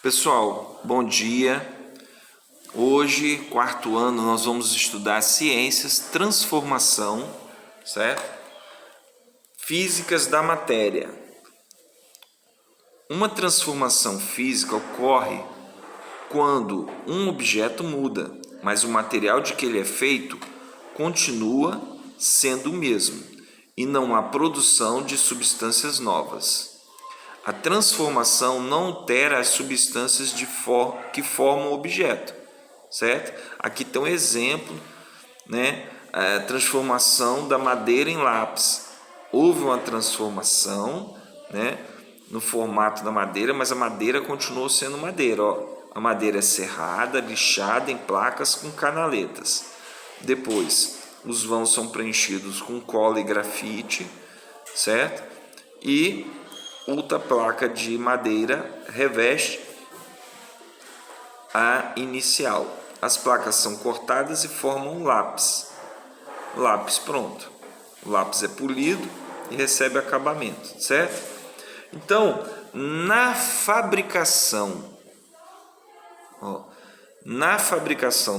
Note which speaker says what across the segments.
Speaker 1: Pessoal, bom dia. Hoje, quarto ano, nós vamos estudar ciências, transformação, certo? Físicas da matéria. Uma transformação física ocorre quando um objeto muda, mas o material de que ele é feito continua sendo o mesmo e não há produção de substâncias novas. A transformação não altera as substâncias que formam o objeto, certo? Aqui tem um exemplo, né? A transformação da madeira em lápis. Houve uma transformação, né? No formato da madeira, mas a madeira continuou sendo madeira, ó. A madeira é serrada, lixada em placas com canaletas. Depois, os vãos são preenchidos com cola e grafite, certo? E outra placa de madeira reveste a inicial. As placas são cortadas e formam um lápis. Lápis pronto. O lápis é polido e recebe acabamento, certo? Então, na fabricação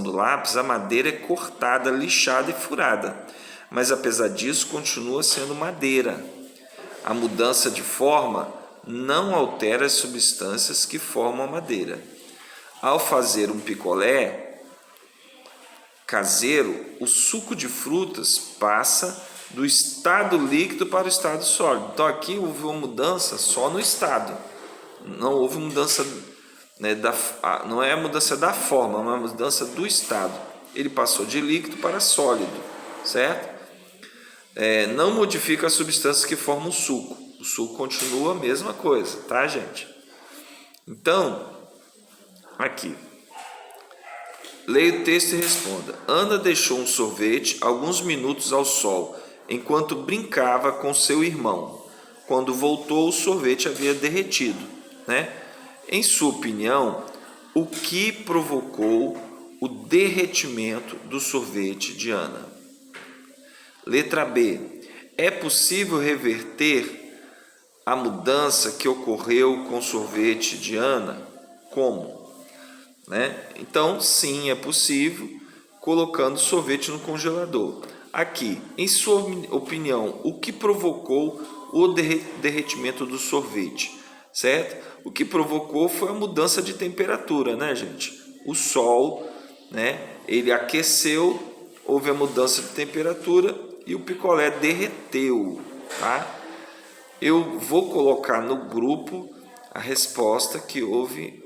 Speaker 1: do lápis, a madeira é cortada, lixada e furada. Mas apesar disso, continua sendo madeira. A mudança de forma não altera as substâncias que formam a madeira. Ao fazer um picolé caseiro, o suco de frutas passa do estado líquido para o estado sólido. Então aqui houve uma mudança só no estado. Não houve mudança, né, não é a mudança da forma, mas a mudança do estado. Ele passou de líquido para sólido, certo? Não modifica as substâncias que formam o suco. O suco continua a mesma coisa, tá, gente? Então, aqui. Leia o texto e responda. Ana deixou um sorvete alguns minutos ao sol, enquanto brincava com seu irmão. Quando voltou, o sorvete havia derretido, né? Em sua opinião, o que provocou o derretimento do sorvete de Ana? Letra B. É possível reverter a mudança que ocorreu com o sorvete de Ana? Como? Né? Então, sim, é possível, colocando o sorvete no congelador. Aqui, em sua opinião, o que provocou o derretimento do sorvete? Certo? O que provocou foi a mudança de temperatura, né, gente? O sol, né, ele aqueceu, houve a mudança de temperatura e o picolé derreteu, tá? Eu vou colocar no grupo a resposta que houve,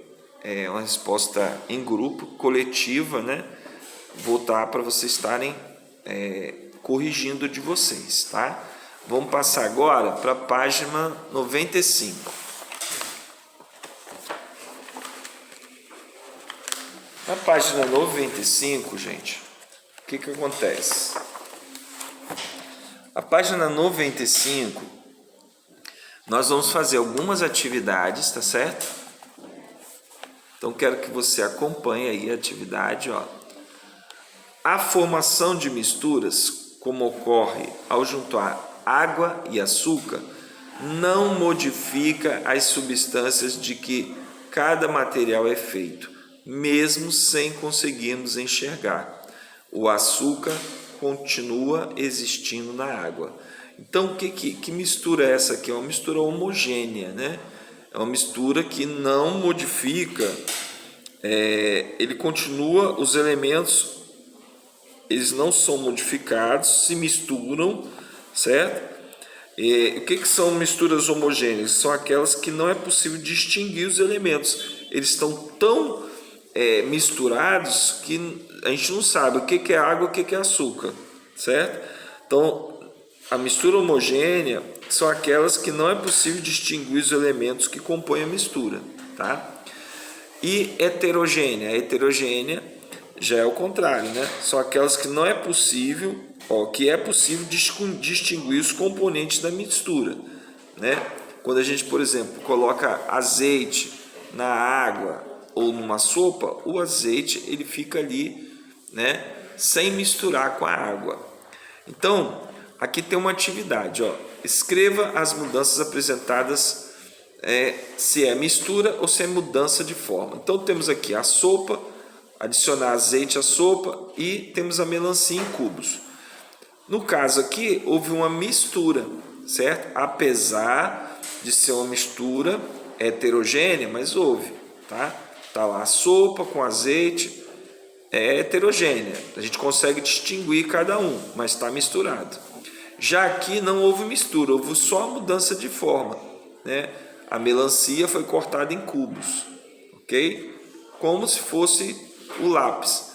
Speaker 1: uma resposta em grupo, coletiva, né? Vou dar para vocês estarem corrigindo de vocês, tá? Vamos passar agora para a página 95. Na página 95, gente, o que acontece? A página 95, nós vamos fazer algumas atividades, tá certo? Então, quero que você acompanhe aí a atividade, ó. A formação de misturas, como ocorre ao juntar água e açúcar, não modifica as substâncias de que cada material é feito, mesmo sem conseguirmos enxergar. O açúcar continua existindo na água. Então, que mistura é essa aqui? É uma mistura homogênea, né? É uma mistura que não modifica, ele continua, os elementos, eles não são modificados, se misturam, certo? O que são misturas homogêneas? São aquelas que não é possível distinguir os elementos. Eles estão tão misturados que a gente não sabe o que é água, o que é açúcar, certo? Então, a mistura homogênea são aquelas que não é possível distinguir os elementos que compõem a mistura, tá? E heterogênea, a heterogênea já é o contrário, né? São aquelas que não é possível, que é possível distinguir os componentes da mistura, né? Quando a gente, por exemplo, coloca azeite na água ou numa sopa, o azeite ele fica ali, né, sem misturar com a água. Então, aqui tem uma atividade, ó. Escreva as mudanças apresentadas se é mistura ou se é mudança de forma. Então temos aqui a sopa, adicionar azeite à sopa e temos a melancia em cubos. No caso aqui houve uma mistura, certo? Apesar de ser uma mistura heterogênea, mas houve, tá? Tá lá a sopa com azeite, é heterogênea, a gente consegue distinguir cada um, mas está misturado. Já aqui não houve mistura, houve só a mudança de forma, né? A melancia foi cortada em cubos, ok? Como se fosse o lápis.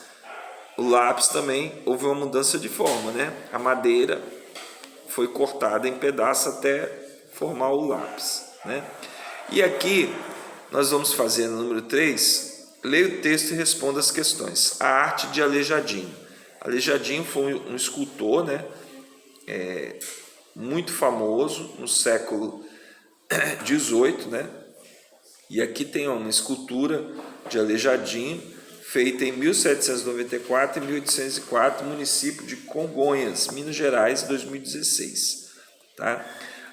Speaker 1: O lápis também houve uma mudança de forma, né? A madeira foi cortada em pedaços até formar o lápis, né? E aqui nós vamos fazer no número 3, leia o texto e responda as questões. A arte de Aleijadinho. Aleijadinho foi um escultor, né? Muito famoso no século 18, né? E aqui tem uma escultura de Aleijadinho, feita em 1794 e 1804, município de Congonhas, Minas Gerais, 2016. Tá?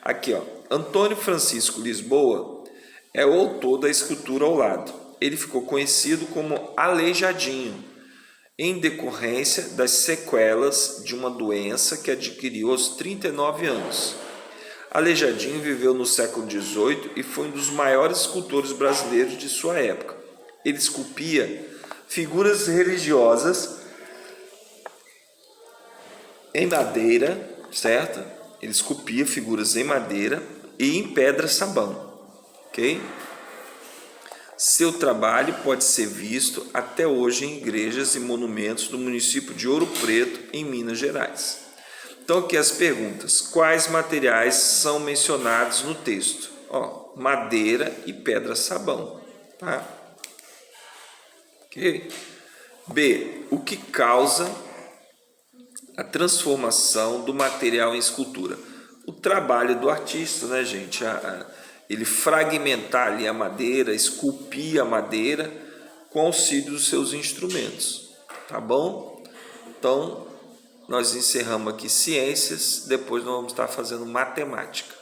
Speaker 1: Aqui, ó, Antônio Francisco Lisboa é o autor da escultura ao lado. Ele ficou conhecido como Aleijadinho, em decorrência das sequelas de uma doença que adquiriu aos 39 anos. Aleijadinho viveu no século XVIII e foi um dos maiores escultores brasileiros de sua época. Ele esculpia figuras religiosas em madeira, certo? Ele esculpia figuras em madeira e em pedra-sabão, ok? Seu trabalho pode ser visto até hoje em igrejas e monumentos do município de Ouro Preto, em Minas Gerais. Então aqui as perguntas: quais materiais são mencionados no texto? Ó, madeira e pedra-sabão, tá? Ok? B. O que causa a transformação do material em escultura? O trabalho do artista, né, gente? Ele fragmentar ali a madeira, esculpir a madeira com auxílio dos seus instrumentos, tá bom? Então, nós encerramos aqui ciências, depois nós vamos estar fazendo matemática.